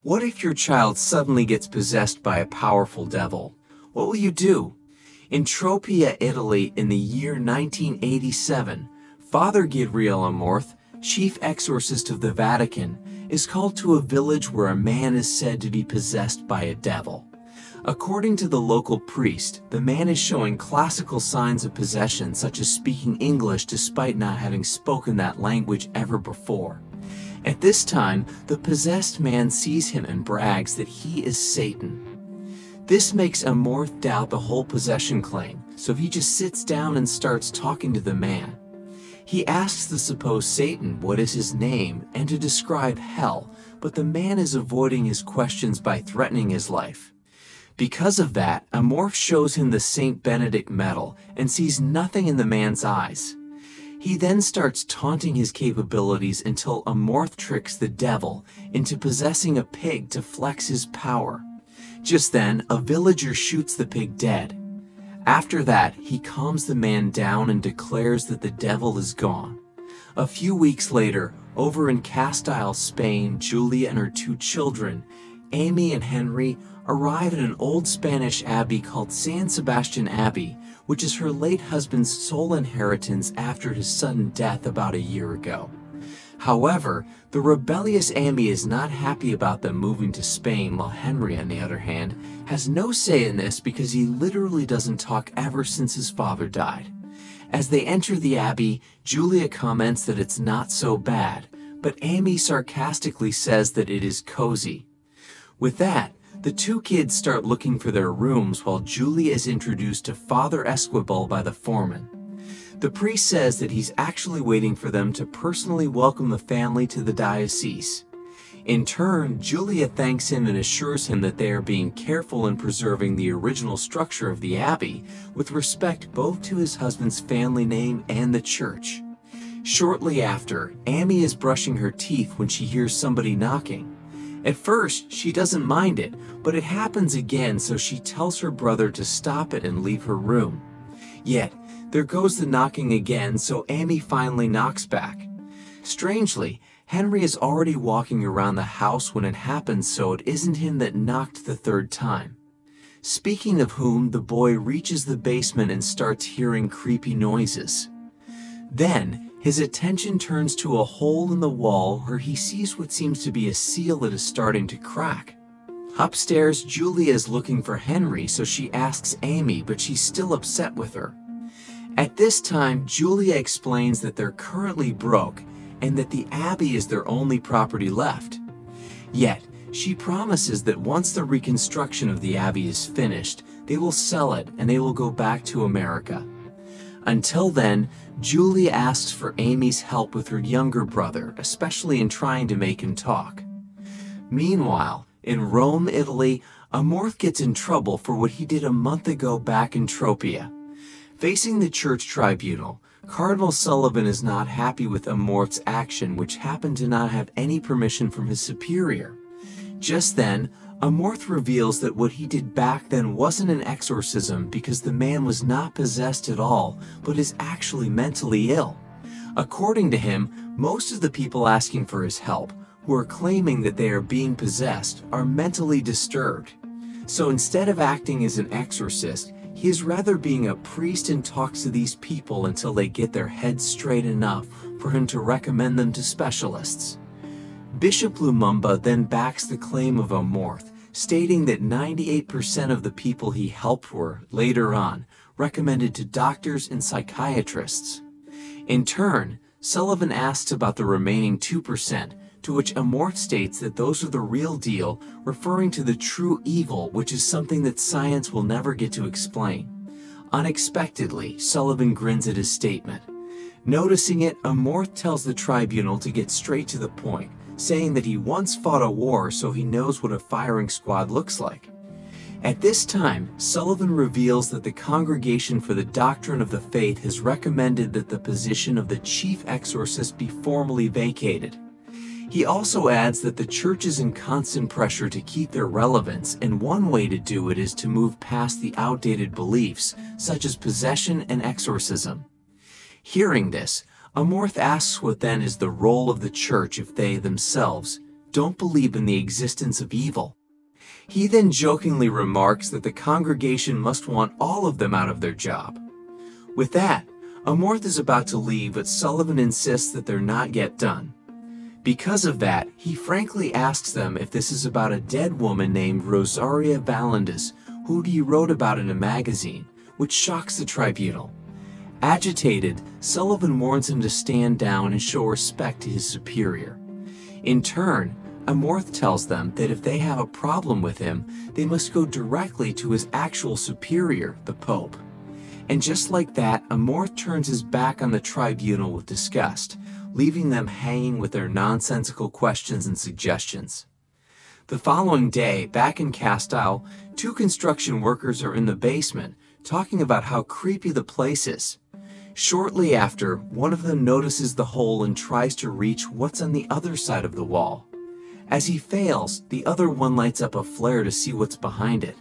What if your child suddenly gets possessed by a powerful devil? What will you do? In Tropea, Italy, in the year 1987, Father Gabriel Amorth, chief exorcist of the Vatican, is called to a village where a man is said to be possessed by a devil. According to the local priest, the man is showing classical signs of possession, such as speaking English despite not having spoken that language ever before. At this time, the possessed man sees him and brags that he is Satan. This makes Amorth doubt the whole possession claim, so he just sits down and starts talking to the man. He asks the supposed Satan what is his name and to describe hell, but the man is avoiding his questions by threatening his life. Because of that, Amorth shows him the St. Benedict medal and sees nothing in the man's eyes. He then starts taunting his capabilities until Amorth tricks the devil into possessing a pig to flex his power. Just then, a villager shoots the pig dead. After that, he calms the man down and declares that the devil is gone. A few weeks later, over in Castile, Spain, Julia and her two children, Amy and Henry, arrive at an old Spanish abbey called San Sebastian Abbey, which is her late husband's sole inheritance after his sudden death about a year ago. However, the rebellious Amy is not happy about them moving to Spain, while Henry, on the other hand, has no say in this because he literally doesn't talk ever since his father died. As they enter the abbey, Julia comments that it's not so bad, but Amy sarcastically says that it is cozy. With that, the two kids start looking for their rooms while Julia is introduced to Father Esquibel by the foreman. The priest says that he's actually waiting for them to personally welcome the family to the diocese. In turn, Julia thanks him and assures him that they are being careful in preserving the original structure of the abbey with respect both to his husband's family name and the church. Shortly after, Amy is brushing her teeth when she hears somebody knocking. At first, she doesn't mind it, but it happens again, so she tells her brother to stop it and leave her room. Yet, there goes the knocking again, so Amy finally knocks back. Strangely, Henry is already walking around the house when it happens, so it isn't him that knocked the third time. Speaking of whom, the boy reaches the basement and starts hearing creepy noises. Then, his attention turns to a hole in the wall where he sees what seems to be a seal that is starting to crack. Upstairs, Julia is looking for Henry, so she asks Amy, but she's still upset with her. At this time, Julia explains that they're currently broke and that the abbey is their only property left. Yet, she promises that once the reconstruction of the abbey is finished, they will sell it and they will go back to America. Until then, Julia asks for Amy's help with her younger brother, especially in trying to make him talk. Meanwhile, in Rome, Italy, Amorth gets in trouble for what he did a month ago back in Tropea. Facing the church tribunal, Cardinal Sullivan is not happy with Amorth's action, which happened to not have any permission from his superior. Just then, Amorth reveals that what he did back then wasn't an exorcism because the man was not possessed at all, but is actually mentally ill. According to him, most of the people asking for his help, who are claiming that they are being possessed, are mentally disturbed. So instead of acting as an exorcist, he is rather being a priest and talks to these people until they get their heads straight enough for him to recommend them to specialists. Bishop Lumumba then backs the claim of Amorth, stating that 98% of the people he helped were, later on, recommended to doctors and psychiatrists. In turn, Sullivan asks about the remaining 2%, to which Amorth states that those are the real deal, referring to the true evil, which is something that science will never get to explain. Unexpectedly, Sullivan grins at his statement. Noticing it, Amorth tells the tribunal to get straight to the point, saying that he once fought a war so he knows what a firing squad looks like. At this time, Sullivan reveals that the Congregation for the Doctrine of the Faith has recommended that the position of the chief exorcist be formally vacated. He also adds that the church is in constant pressure to keep their relevance, and one way to do it is to move past the outdated beliefs, such as possession and exorcism. Hearing this, Amorth asks what then is the role of the church if they themselves don't believe in the existence of evil. He then jokingly remarks that the congregation must want all of them out of their job. With that, Amorth is about to leave, but Sullivan insists that they're not yet done. Because of that, he frankly asks them if this is about a dead woman named Rosaria Valandas, who he wrote about in a magazine, which shocks the tribunal. Agitated, Sullivan warns him to stand down and show respect to his superior. In turn, Amorth tells them that if they have a problem with him, they must go directly to his actual superior, the Pope. And just like that, Amorth turns his back on the tribunal with disgust, leaving them hanging with their nonsensical questions and suggestions. The following day, back in Castile, two construction workers are in the basement, talking about how creepy the place is. Shortly after, one of them notices the hole and tries to reach what's on the other side of the wall. As he fails, the other one lights up a flare to see what's behind it.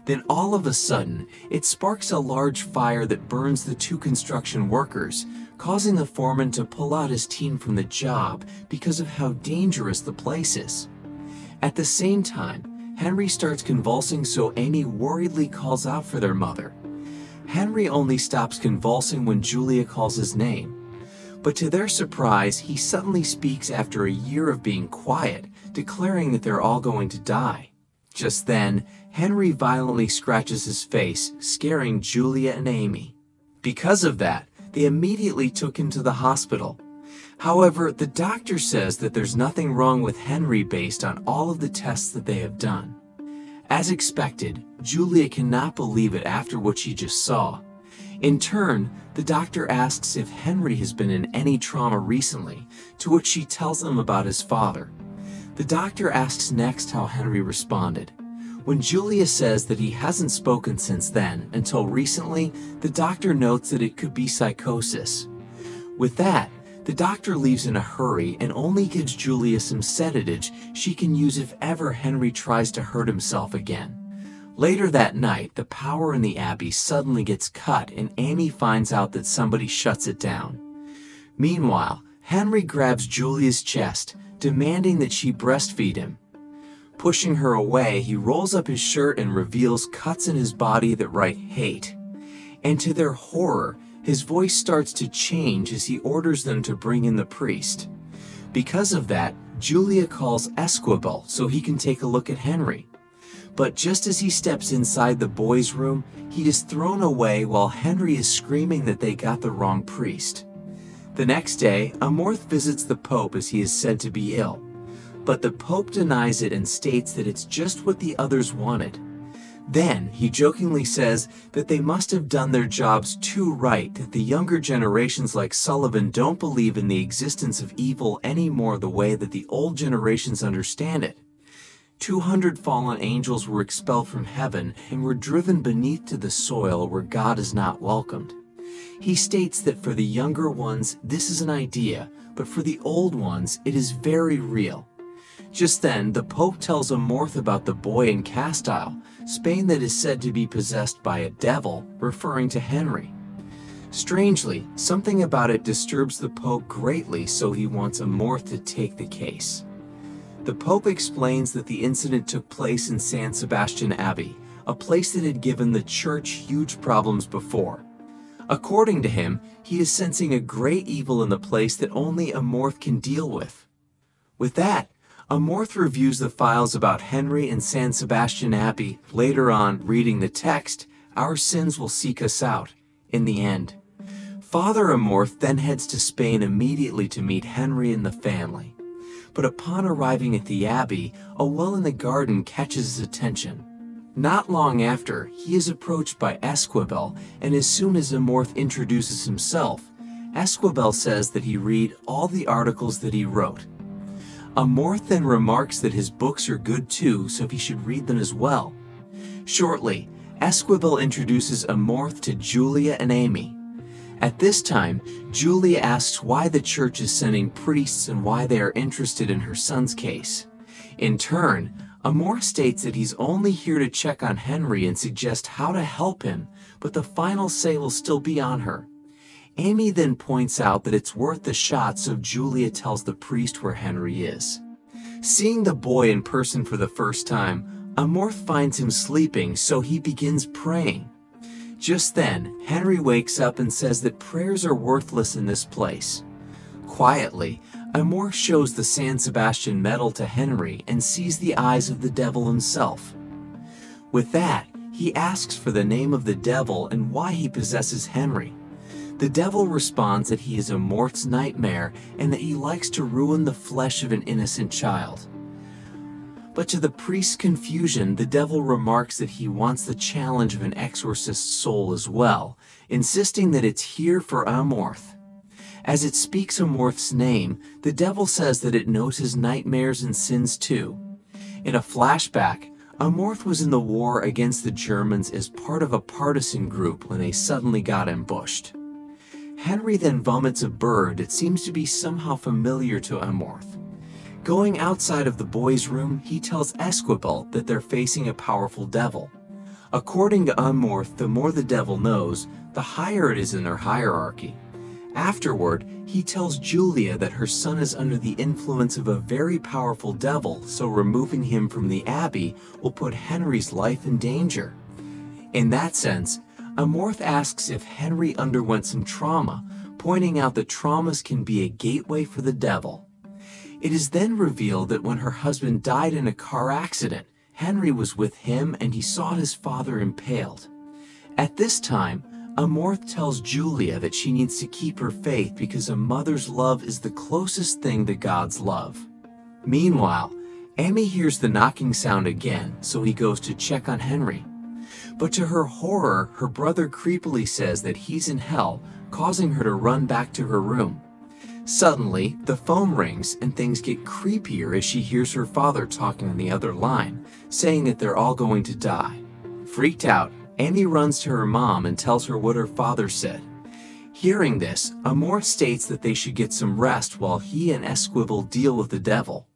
Then all of a sudden, it sparks a large fire that burns the two construction workers, causing the foreman to pull out his team from the job because of how dangerous the place is. At the same time, Henry starts convulsing, so Amy worriedly calls out for their mother. Henry only stops convulsing when Julia calls his name. But to their surprise, he suddenly speaks after a year of being quiet, declaring that they're all going to die. Just then, Henry violently scratches his face, scaring Julia and Amy. Because of that, they immediately took him to the hospital. However, the doctor says that there's nothing wrong with Henry based on all of the tests that they have done. As expected, Julia cannot believe it after what she just saw. In turn, the doctor asks if Henry has been in any trauma recently, to which she tells them about his father. The doctor asks next how Henry responded. When Julia says that he hasn't spoken since then, until recently, the doctor notes that it could be psychosis. With that, the doctor leaves in a hurry and only gives Julia some sedatives she can use if ever Henry tries to hurt himself again. Later that night, the power in the abbey suddenly gets cut and Amy finds out that somebody shuts it down. Meanwhile, Henry grabs Julia's chest, demanding that she breastfeed him. Pushing her away, he rolls up his shirt and reveals cuts in his body that write hate. And to their horror, his voice starts to change as he orders them to bring in the priest. Because of that, Julia calls Esquivel so he can take a look at Henry. But just as he steps inside the boys' room, he is thrown away while Henry is screaming that they got the wrong priest. The next day, Amorth visits the Pope as he is said to be ill. But the Pope denies it and states that it's just what the others wanted. Then, he jokingly says that they must have done their jobs too right, that the younger generations like Sullivan don't believe in the existence of evil anymore the way that the old generations understand it. 200 fallen angels were expelled from heaven and were driven beneath to the soil where God is not welcomed. He states that for the younger ones, this is an idea, but for the old ones, it is very real. Just then, the Pope tells Amorth about the boy in Castile, Spain, that is said to be possessed by a devil, referring to Henry. Strangely, something about it disturbs the Pope greatly, so he wants Amorth to take the case. The Pope explains that the incident took place in San Sebastian Abbey, a place that had given the church huge problems before. According to him, he is sensing a great evil in the place that only Amorth can deal with. With that, Amorth reviews the files about Henry and San Sebastian Abbey. Later on, reading the text, "Our sins will seek us out," in the end. Father Amorth then heads to Spain immediately to meet Henry and the family. But upon arriving at the abbey, a well in the garden catches his attention. Not long after, he is approached by Esquivel, and as soon as Amorth introduces himself, Esquivel says that he read all the articles that he wrote. Amorth then remarks that his books are good too, so he should read them as well. Shortly, Esquivel introduces Amorth to Julia and Amy. At this time, Julia asks why the church is sending priests and why they are interested in her son's case. In turn, Amorth states that he's only here to check on Henry and suggest how to help him, but the final say will still be on her. Amy then points out that it's worth the shot, so Julia tells the priest where Henry is. Seeing the boy in person for the first time, Amorth finds him sleeping, so he begins praying. Just then, Henry wakes up and says that prayers are worthless in this place. Quietly, Amorth shows the San Sebastian medal to Henry and sees the eyes of the devil himself. With that, he asks for the name of the devil and why he possesses Henry. The devil responds that he is Amorth's nightmare and that he likes to ruin the flesh of an innocent child. But to the priest's confusion, the devil remarks that he wants the challenge of an exorcist's soul as well, insisting that it's here for Amorth. As it speaks Amorth's name, the devil says that it knows his nightmares and sins too. In a flashback, Amorth was in the war against the Germans as part of a partisan group when they suddenly got ambushed. Henry then vomits a bird that seems to be somehow familiar to Amorth. Going outside of the boy's room, he tells Esquibel that they're facing a powerful devil. According to Amorth, the more the devil knows, the higher it is in their hierarchy. Afterward, he tells Julia that her son is under the influence of a very powerful devil, so removing him from the abbey will put Henry's life in danger. In that sense, Amorth asks if Henry underwent some trauma, pointing out that traumas can be a gateway for the devil. It is then revealed that when her husband died in a car accident, Henry was with him and he saw his father impaled. At this time, Amorth tells Julia that she needs to keep her faith because a mother's love is the closest thing to God's love. Meanwhile, Amy hears the knocking sound again, so he goes to check on Henry. But to her horror, her brother creepily says that he's in hell, causing her to run back to her room. Suddenly, the phone rings and things get creepier as she hears her father talking on the other line, saying that they're all going to die. Freaked out, Amy runs to her mom and tells her what her father said. Hearing this, Amorth states that they should get some rest while he and Esquibel deal with the devil.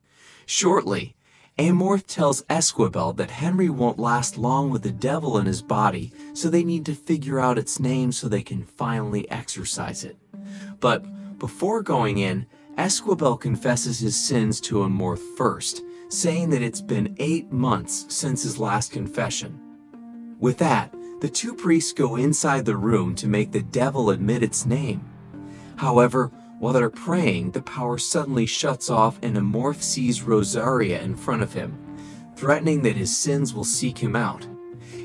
Shortly, Amorth tells Esquibel that Henry won't last long with the devil in his body, so they need to figure out its name so they can finally exorcise it. But before going in, Esquibel confesses his sins to Amorth first, saying that it's been 8 months since his last confession. With that, the two priests go inside the room to make the devil admit its name. However, while they're praying, the power suddenly shuts off and Amorth sees Rosaria in front of him, threatening that his sins will seek him out.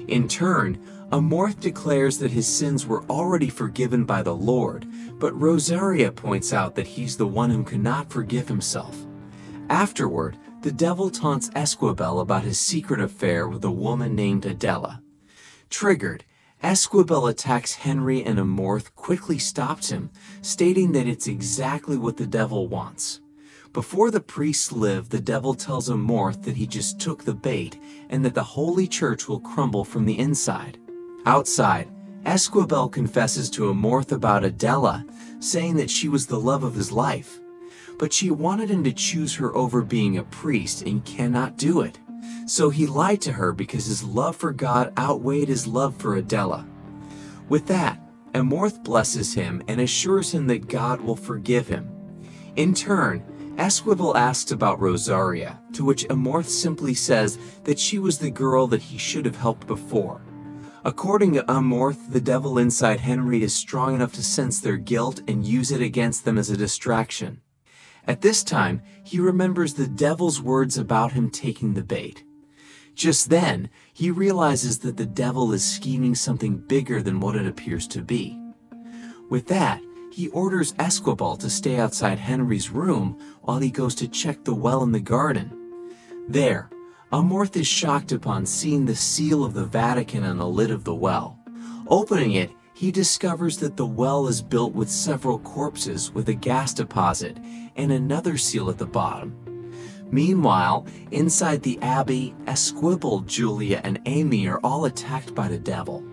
In turn, Amorth declares that his sins were already forgiven by the Lord, but Rosaria points out that he's the one who cannot forgive himself. Afterward, the devil taunts Esquibel about his secret affair with a woman named Adela. Triggered, Esquibel attacks Henry and Amorth quickly stops him, stating that it's exactly what the devil wants. Before the priests leave, the devil tells Amorth that he just took the bait and that the Holy Church will crumble from the inside. Outside, Esquibel confesses to Amorth about Adela, saying that she was the love of his life. But she wanted him to choose her over being a priest and cannot do it. So he lied to her because his love for God outweighed his love for Adela. With that, Amorth blesses him and assures him that God will forgive him. In turn, Esquibel asks about Rosaria, to which Amorth simply says that she was the girl that he should have helped before. According to Amorth, the devil inside Henry is strong enough to sense their guilt and use it against them as a distraction. At this time, he remembers the devil's words about him taking the bait. Just then, he realizes that the devil is scheming something bigger than what it appears to be. With that, he orders Esquibel to stay outside Henry's room while he goes to check the well in the garden. There, Amorth is shocked upon seeing the seal of the Vatican on the lid of the well. Opening it, he discovers that the well is built with several corpses with a gas deposit and another seal at the bottom. Meanwhile, inside the abbey, Esquibel, Julia, and Amy are all attacked by the devil.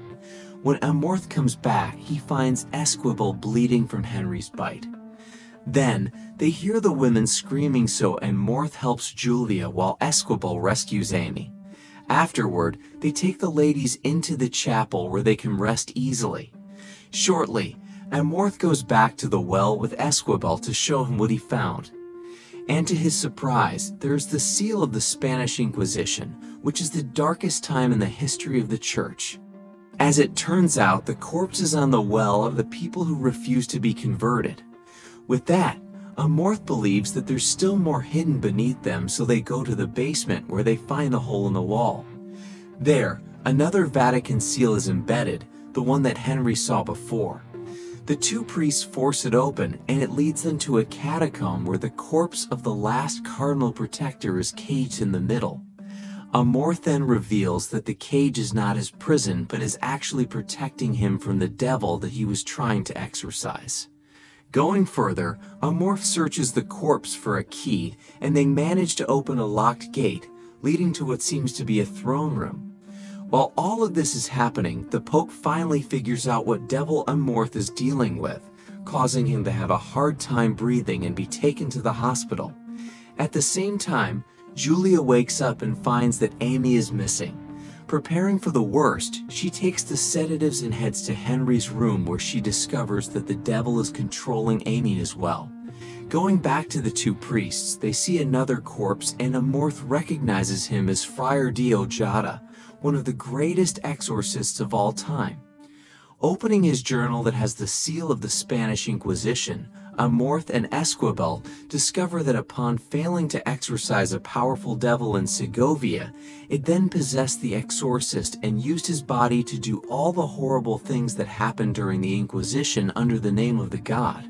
When Amorth comes back, he finds Esquibel bleeding from Henry's bite. Then, they hear the women screaming, so Amorth helps Julia while Esquibel rescues Amy. Afterward, they take the ladies into the chapel where they can rest easily. Shortly, Amorth goes back to the well with Esquibel to show him what he found. And to his surprise, there is the seal of the Spanish Inquisition, which is the darkest time in the history of the church. As it turns out, the corpse is on the well of the people who refuse to be converted. With that, Amorth believes that there's still more hidden beneath them, so they go to the basement where they find the hole in the wall. There, another Vatican seal is embedded, the one that Henry saw before. The two priests force it open, and it leads them to a catacomb where the corpse of the last cardinal protector is caged in the middle. Amorth then reveals that the cage is not his prison, but is actually protecting him from the devil that he was trying to exorcise. Going further, Amorth searches the corpse for a key, and they manage to open a locked gate, leading to what seems to be a throne room. While all of this is happening, the Pope finally figures out what devil Amorth is dealing with, causing him to have a hard time breathing and be taken to the hospital. At the same time, Julia wakes up and finds that Amy is missing. Preparing for the worst, she takes the sedatives and heads to Henry's room, where she discovers that the devil is controlling Amy as well. Going back to the two priests, they see another corpse, and Amorth recognizes him as Friar Dio Giada, one of the greatest exorcists of all time. Opening his journal that has the seal of the Spanish Inquisition, Amorth and Esquivel discover that upon failing to exorcise a powerful devil in Segovia, it then possessed the exorcist and used his body to do all the horrible things that happened during the Inquisition under the name of the god.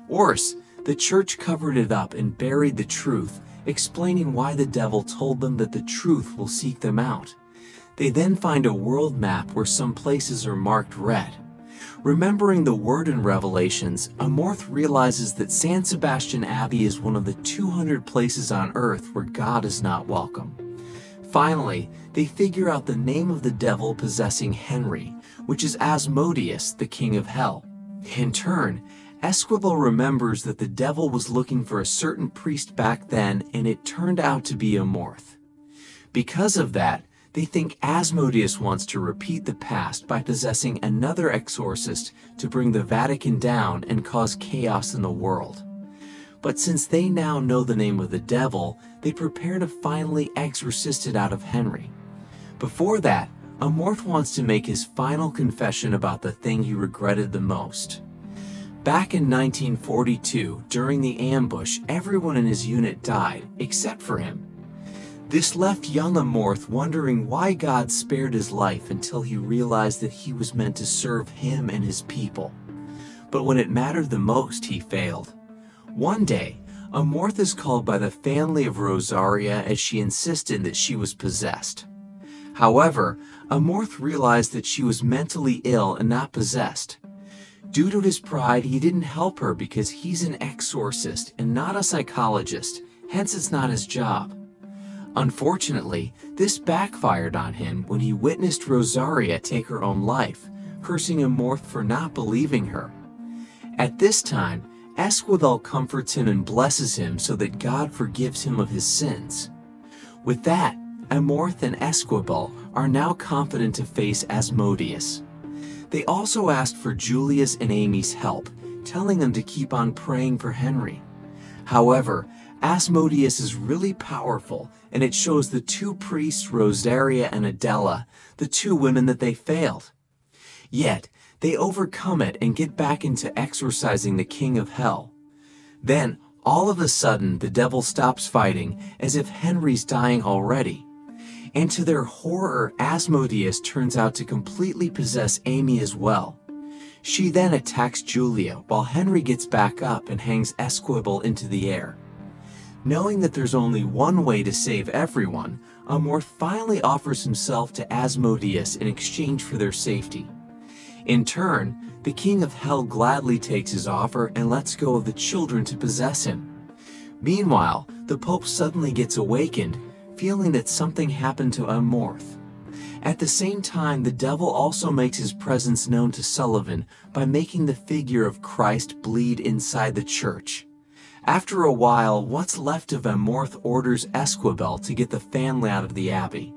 Worse, the church covered it up and buried the truth, explaining why the devil told them that the truth will seek them out. They then find a world map where some places are marked red. Remembering the word in Revelations, Amorth realizes that San Sebastian Abbey is one of the 200 places on earth where God is not welcome. Finally, they figure out the name of the devil possessing Henry, which is Asmodeus, the king of hell. In turn, Esquivel remembers that the devil was looking for a certain priest back then, and it turned out to be Amorth. Because of that, they think Asmodeus wants to repeat the past by possessing another exorcist to bring the Vatican down and cause chaos in the world. But since they now know the name of the devil, they prepare to finally exorcist it out of Henry. Before that, Amorth wants to make his final confession about the thing he regretted the most. Back in 1942, during the ambush, everyone in his unit died, except for him. This left young Amorth wondering why God spared his life until he realized that he was meant to serve him and his people. But when it mattered the most, he failed. One day, Amorth is called by the family of Rosaria as she insisted that she was possessed. However, Amorth realized that she was mentally ill and not possessed. Due to his pride, he didn't help her because he's an exorcist and not a psychologist, hence it's not his job. Unfortunately, this backfired on him when he witnessed Rosaria take her own life, cursing Amorth for not believing her. At this time, Esquivel comforts him and blesses him so that God forgives him of his sins. With that, Amorth and Esquivel are now confident to face Asmodeus. They also asked for Julia's and Amy's help, telling them to keep on praying for Henry. However, Asmodeus is really powerful, and it shows the two priests, Rosaria and Adela, the two women that they failed. Yet, they overcome it and get back into exorcising the king of hell. Then, all of a sudden, the devil stops fighting, as if Henry's dying already. And to their horror, Asmodeus turns out to completely possess Amy as well. She then attacks Julia, while Henry gets back up and hangs Esquivel into the air. Knowing that there's only one way to save everyone, Amorth finally offers himself to Asmodeus in exchange for their safety. In turn, the king of hell gladly takes his offer and lets go of the children to possess him. Meanwhile, the Pope suddenly gets awakened, feeling that something happened to Amorth. At the same time, the devil also makes his presence known to Sullivan by making the figure of Christ bleed inside the church. After a while, what's left of Amorth orders Esquivel to get the family out of the abbey.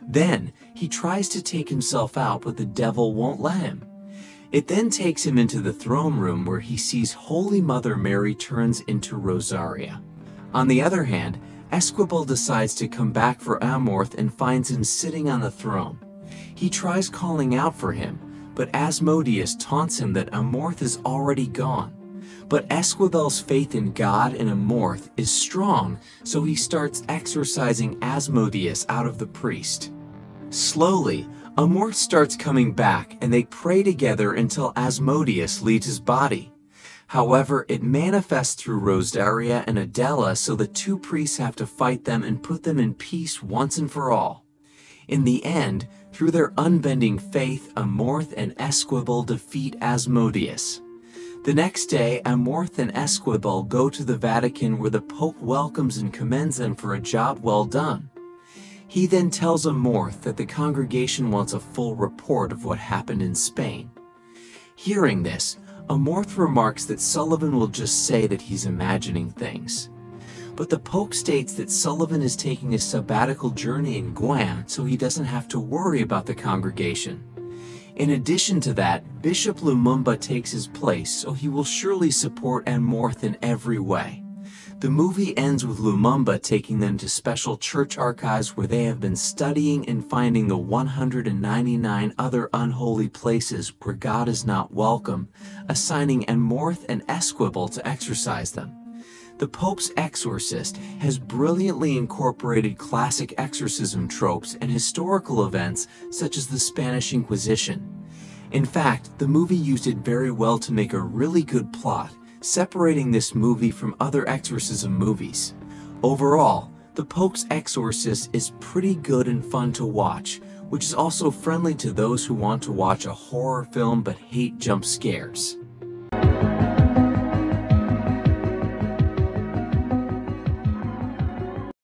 Then, he tries to take himself out, but the devil won't let him. It then takes him into the throne room where he sees Holy Mother Mary turns into Rosaria. On the other hand, Esquibel decides to come back for Amorth and finds him sitting on the throne. He tries calling out for him, but Asmodeus taunts him that Amorth is already gone. But Esquibel's faith in God and Amorth is strong, so he starts exorcising Asmodeus out of the priest. Slowly, Amorth starts coming back and they pray together until Asmodeus leaves his body. However, it manifests through Rosaria and Adela, so the two priests have to fight them and put them in peace once and for all. In the end, through their unbending faith, Amorth and Esquibel defeat Asmodeus. The next day, Amorth and Esquibel go to the Vatican where the Pope welcomes and commends them for a job well done. He then tells Amorth that the congregation wants a full report of what happened in Spain. Hearing this, Amorth remarks that Sullivan will just say that he's imagining things. But the Pope states that Sullivan is taking a sabbatical journey in Guam, so he doesn't have to worry about the congregation. In addition to that, Bishop Lumumba takes his place, so he will surely support Amorth in every way. The movie ends with Lumumba taking them to special church archives where they have been studying and finding the 199 other unholy places where God is not welcome, assigning Amorth and Esquibel to exorcise them. The Pope's exorcist has brilliantly incorporated classic exorcism tropes and historical events such as the Spanish Inquisition. In fact, the movie used it very well to make a really good plot, separating this movie from other exorcism movies. Overall, The Pope's Exorcist is pretty good and fun to watch, which is also friendly to those who want to watch a horror film but hate jump scares.